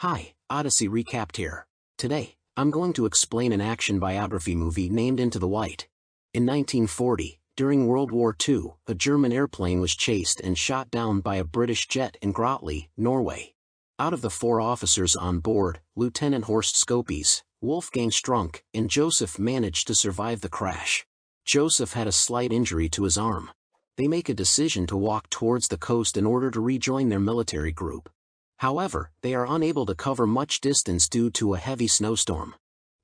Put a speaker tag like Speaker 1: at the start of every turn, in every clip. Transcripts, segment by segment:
Speaker 1: Hi, Odyssey Recapped here. Today, I'm going to explain an action biography movie named Into the White. In 1940, during World War II, a German airplane was chased and shot down by a British jet in Grottli, Norway. Out of the 4 officers on board, Lieutenant Horst Scopes, Wolfgang Strunk, and Joseph managed to survive the crash. Joseph had a slight injury to his arm. They make a decision to walk towards the coast in order to rejoin their military group. However, they are unable to cover much distance due to a heavy snowstorm.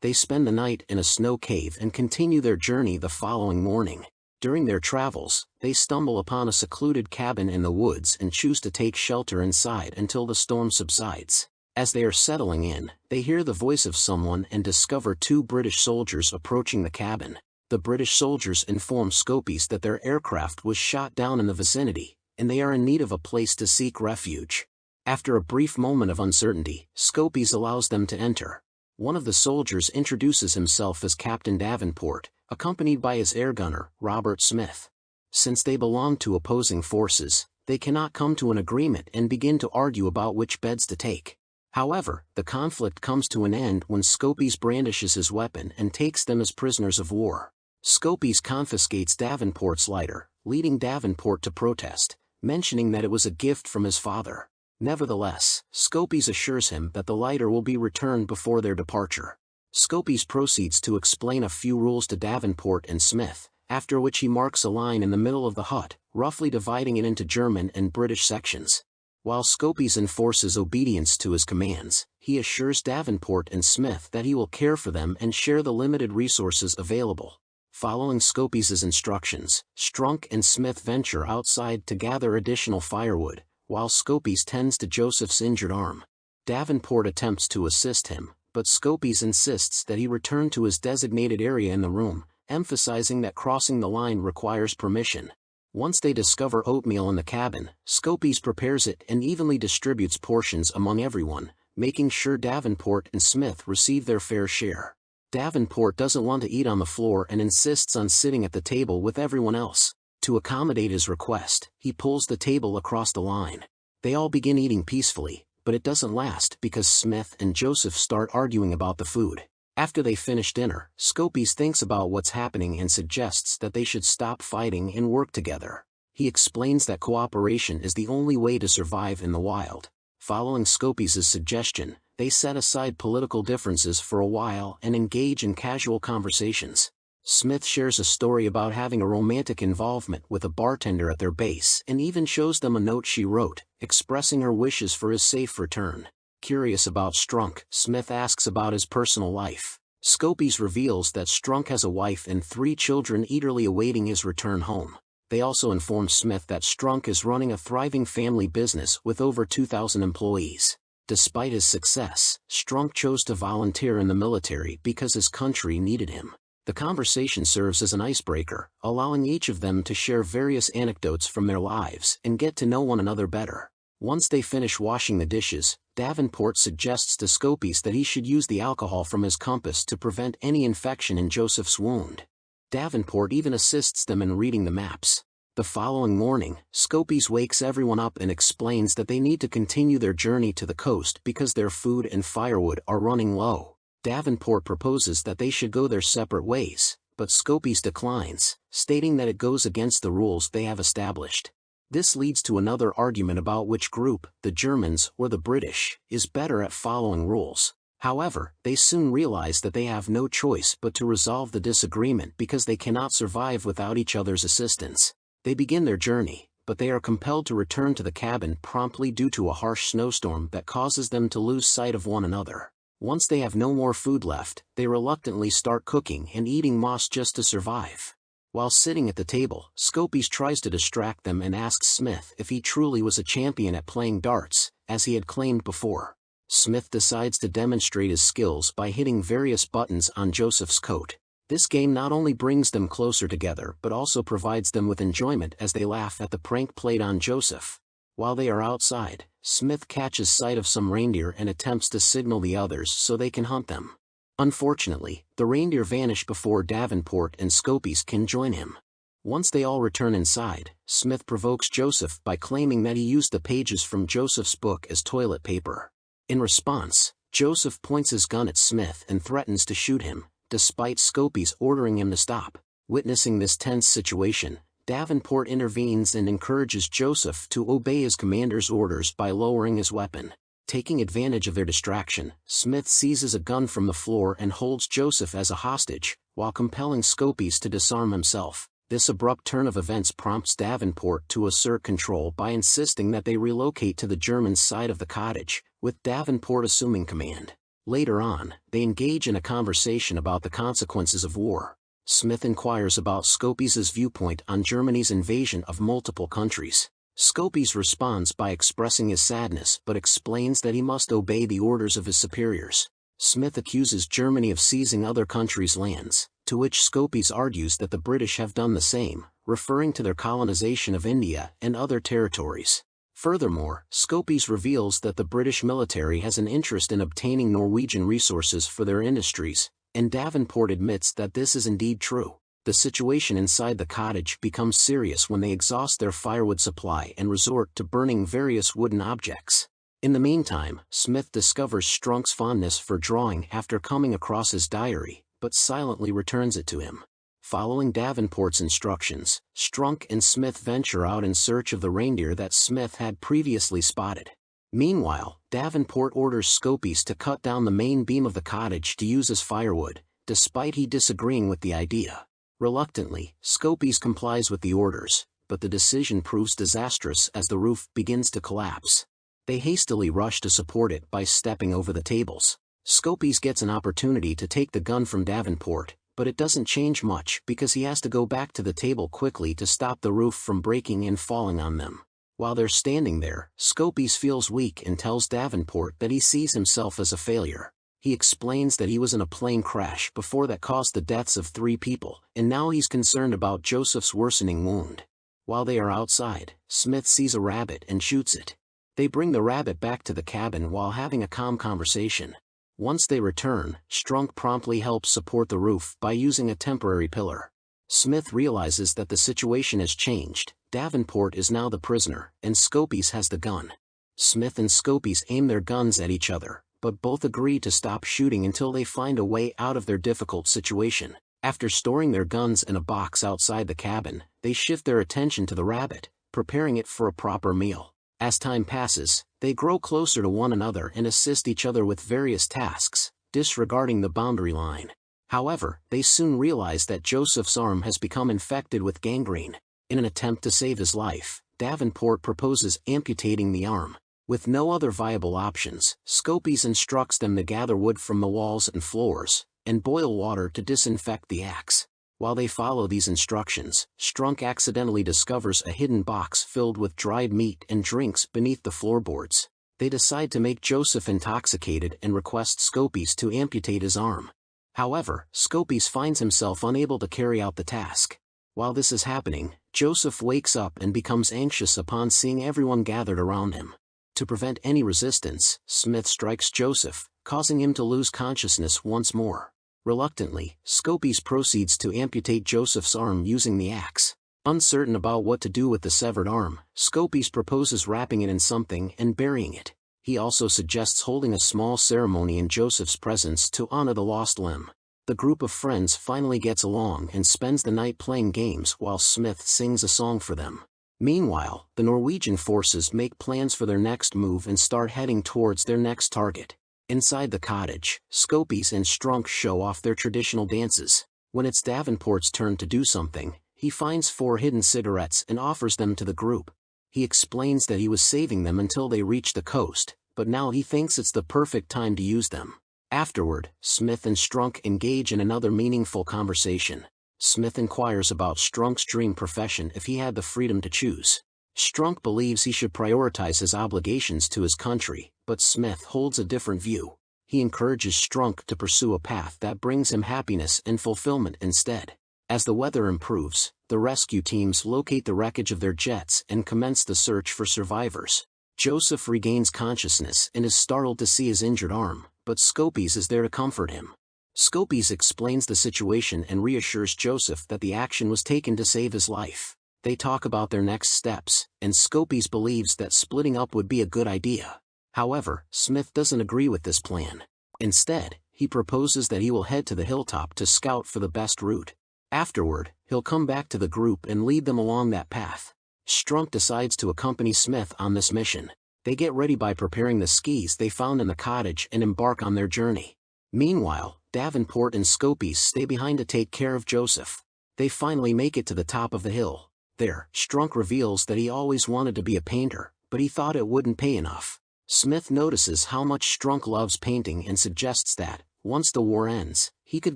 Speaker 1: They spend the night in a snow cave and continue their journey the following morning. During their travels, they stumble upon a secluded cabin in the woods and choose to take shelter inside until the storm subsides. As they are settling in, they hear the voice of someone and discover 2 British soldiers approaching the cabin. The British soldiers inform Scopes that their aircraft was shot down in the vicinity, and they are in need of a place to seek refuge. After a brief moment of uncertainty, Scopes allows them to enter. One of the soldiers introduces himself as Captain Davenport, accompanied by his air gunner, Robert Smith. Since they belong to opposing forces, they cannot come to an agreement and begin to argue about which beds to take. However, the conflict comes to an end when Scopes brandishes his weapon and takes them as prisoners of war. Scopes confiscates Davenport's lighter, leading Davenport to protest, mentioning that it was a gift from his father. Nevertheless, Scopes assures him that the lighter will be returned before their departure. Scopes proceeds to explain a few rules to Davenport and Smith, after which he marks a line in the middle of the hut, roughly dividing it into German and British sections. While Scopes enforces obedience to his commands, he assures Davenport and Smith that he will care for them and share the limited resources available. Following Scopes' instructions, Strunk and Smith venture outside to gather additional firewood, while Scopes tends to Joseph's injured arm. Davenport attempts to assist him, but Scopes insists that he return to his designated area in the room, emphasizing that crossing the line requires permission. Once they discover oatmeal in the cabin, Scopes prepares it and evenly distributes portions among everyone, making sure Davenport and Smith receive their fair share. Davenport doesn't want to eat on the floor and insists on sitting at the table with everyone else. To accommodate his request, he pulls the table across the line. They all begin eating peacefully, but it doesn't last because Smith and Joseph start arguing about the food. After they finish dinner, Scopes thinks about what's happening and suggests that they should stop fighting and work together. He explains that cooperation is the only way to survive in the wild. Following Scopes' suggestion, they set aside political differences for a while and engage in casual conversations. Smith shares a story about having a romantic involvement with a bartender at their base and even shows them a note she wrote, expressing her wishes for his safe return. Curious about Strunk, Smith asks about his personal life. Scopes reveals that Strunk has a wife and 3 children eagerly awaiting his return home. They also inform Smith that Strunk is running a thriving family business with over 2,000 employees. Despite his success, Strunk chose to volunteer in the military because his country needed him. The conversation serves as an icebreaker, allowing each of them to share various anecdotes from their lives and get to know one another better. Once they finish washing the dishes, Davenport suggests to Scopes that he should use the alcohol from his compass to prevent any infection in Joseph's wound. Davenport even assists them in reading the maps. The following morning, Scopes wakes everyone up and explains that they need to continue their journey to the coast because their food and firewood are running low. Davenport proposes that they should go their separate ways, but Scopes declines, stating that it goes against the rules they have established. This leads to another argument about which group, the Germans or the British, is better at following rules. However, they soon realize that they have no choice but to resolve the disagreement because they cannot survive without each other's assistance. They begin their journey, but they are compelled to return to the cabin promptly due to a harsh snowstorm that causes them to lose sight of one another. Once they have no more food left, they reluctantly start cooking and eating moss just to survive. While sitting at the table, Scopes tries to distract them and asks Smith if he truly was a champion at playing darts, as he had claimed before. Smith decides to demonstrate his skills by hitting various buttons on Joseph's coat. This game not only brings them closer together but also provides them with enjoyment as they laugh at the prank played on Joseph. While they are outside, Smith catches sight of some reindeer and attempts to signal the others so they can hunt them. Unfortunately, the reindeer vanish before Davenport and Scopes can join him. Once they all return inside, Smith provokes Joseph by claiming that he used the pages from Joseph's book as toilet paper. In response, Joseph points his gun at Smith and threatens to shoot him, despite Scopes ordering him to stop. Witnessing this tense situation, Davenport intervenes and encourages Joseph to obey his commander's orders by lowering his weapon. Taking advantage of their distraction, Smith seizes a gun from the floor and holds Joseph as a hostage, while compelling Scopes to disarm himself. This abrupt turn of events prompts Davenport to assert control by insisting that they relocate to the Germans' side of the cottage, with Davenport assuming command. Later on, they engage in a conversation about the consequences of war. Smith inquires about Scopes' viewpoint on Germany's invasion of multiple countries. Scopes responds by expressing his sadness but explains that he must obey the orders of his superiors. Smith accuses Germany of seizing other countries' lands, to which Scopes argues that the British have done the same, referring to their colonization of India and other territories. Furthermore, Scopes reveals that the British military has an interest in obtaining Norwegian resources for their industries, and Davenport admits that this is indeed true. The situation inside the cottage becomes serious when they exhaust their firewood supply and resort to burning various wooden objects. In the meantime, Smith discovers Strunk's fondness for drawing after coming across his diary, but silently returns it to him. Following Davenport's instructions, Strunk and Smith venture out in search of the reindeer that Smith had previously spotted. Meanwhile, Davenport orders Scopes to cut down the main beam of the cottage to use as firewood, despite he disagreeing with the idea. Reluctantly, Scopes complies with the orders, but the decision proves disastrous as the roof begins to collapse. They hastily rush to support it by stepping over the tables. Scopes gets an opportunity to take the gun from Davenport, but it doesn't change much because he has to go back to the table quickly to stop the roof from breaking and falling on them. While they're standing there, Scopes feels weak and tells Davenport that he sees himself as a failure. He explains that he was in a plane crash before that caused the deaths of 3 people, and now he's concerned about Joseph's worsening wound. While they are outside, Smith sees a rabbit and shoots it. They bring the rabbit back to the cabin while having a calm conversation. Once they return, Strunk promptly helps support the roof by using a temporary pillar. Smith realizes that the situation has changed. Davenport is now the prisoner, and Scopes has the gun. Smith and Scopes aim their guns at each other, but both agree to stop shooting until they find a way out of their difficult situation. After storing their guns in a box outside the cabin, they shift their attention to the rabbit, preparing it for a proper meal. As time passes, they grow closer to one another and assist each other with various tasks, disregarding the boundary line. However, they soon realize that Joseph's arm has become infected with gangrene. In an attempt to save his life, Davenport proposes amputating the arm. With no other viable options, Scopes instructs them to gather wood from the walls and floors, and boil water to disinfect the axe. While they follow these instructions, Strunk accidentally discovers a hidden box filled with dried meat and drinks beneath the floorboards. They decide to make Joseph intoxicated and request Scopes to amputate his arm. However, Scopes finds himself unable to carry out the task. While this is happening, Joseph wakes up and becomes anxious upon seeing everyone gathered around him. To prevent any resistance, Smith strikes Joseph, causing him to lose consciousness once more. Reluctantly, Scopes proceeds to amputate Joseph's arm using the axe. Uncertain about what to do with the severed arm, Scopes proposes wrapping it in something and burying it. He also suggests holding a small ceremony in Joseph's presence to honor the lost limb. The group of friends finally gets along and spends the night playing games while Smith sings a song for them. Meanwhile, the Norwegian forces make plans for their next move and start heading towards their next target. Inside the cottage, Scopes and Strunk show off their traditional dances. When it's Davenport's turn to do something, he finds 4 hidden cigarettes and offers them to the group. He explains that he was saving them until they reach the coast, but now he thinks it's the perfect time to use them. Afterward, Smith and Strunk engage in another meaningful conversation. Smith inquires about Strunk's dream profession if he had the freedom to choose. Strunk believes he should prioritize his obligations to his country, but Smith holds a different view. He encourages Strunk to pursue a path that brings him happiness and fulfillment instead. As the weather improves, the rescue teams locate the wreckage of their jets and commence the search for survivors. Joseph regains consciousness and is startled to see his injured arm, but Scopes is there to comfort him. Scopes explains the situation and reassures Joseph that the action was taken to save his life. They talk about their next steps, and Scopes believes that splitting up would be a good idea. However, Smith doesn't agree with this plan. Instead, he proposes that he will head to the hilltop to scout for the best route. Afterward, he'll come back to the group and lead them along that path. Strunk decides to accompany Smith on this mission. They get ready by preparing the skis they found in the cottage and embark on their journey. Meanwhile, Davenport and Scopes stay behind to take care of Joseph. They finally make it to the top of the hill. There, Strunk reveals that he always wanted to be a painter, but he thought it wouldn't pay enough. Smith notices how much Strunk loves painting and suggests that, once the war ends, he could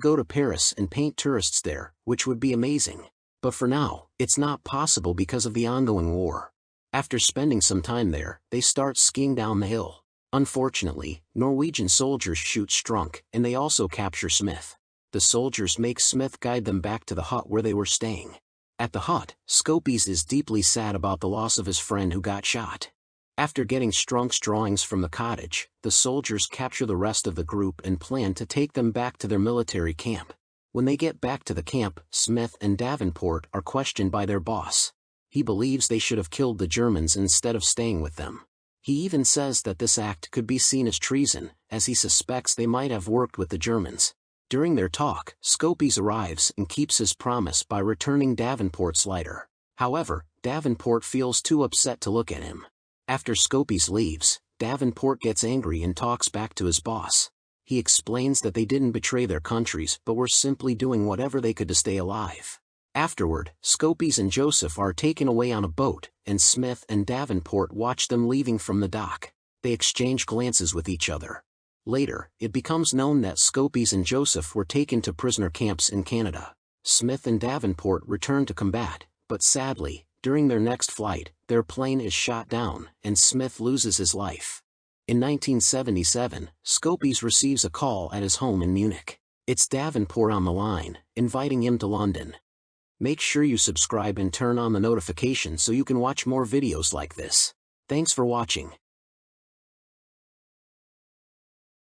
Speaker 1: go to Paris and paint tourists there, which would be amazing. But for now, it's not possible because of the ongoing war. After spending some time there, they start skiing down the hill. Unfortunately, Norwegian soldiers shoot Strunk, and they also capture Smith. The soldiers make Smith guide them back to the hut where they were staying. At the hut, Scopes is deeply sad about the loss of his friend who got shot. After getting Strunk's drawings from the cottage, the soldiers capture the rest of the group and plan to take them back to their military camp. When they get back to the camp, Smith and Davenport are questioned by their boss. He believes they should have killed the Germans instead of staying with them. He even says that this act could be seen as treason, as he suspects they might have worked with the Germans. During their talk, Scopes arrives and keeps his promise by returning Davenport's lighter. However, Davenport feels too upset to look at him. After Scopes leaves, Davenport gets angry and talks back to his boss. He explains that they didn't betray their countries but were simply doing whatever they could to stay alive. Afterward, Scopes and Joseph are taken away on a boat, and Smith and Davenport watch them leaving from the dock. They exchange glances with each other. Later, it becomes known that Scopes and Joseph were taken to prisoner camps in Canada. Smith and Davenport return to combat, but sadly, during their next flight, their plane is shot down, and Smith loses his life. In 1977, Scopes receives a call at his home in Munich. It's Davenport on the line, inviting him to London. Make sure you subscribe and turn on the notifications so you can watch more videos like this. Thanks for watching.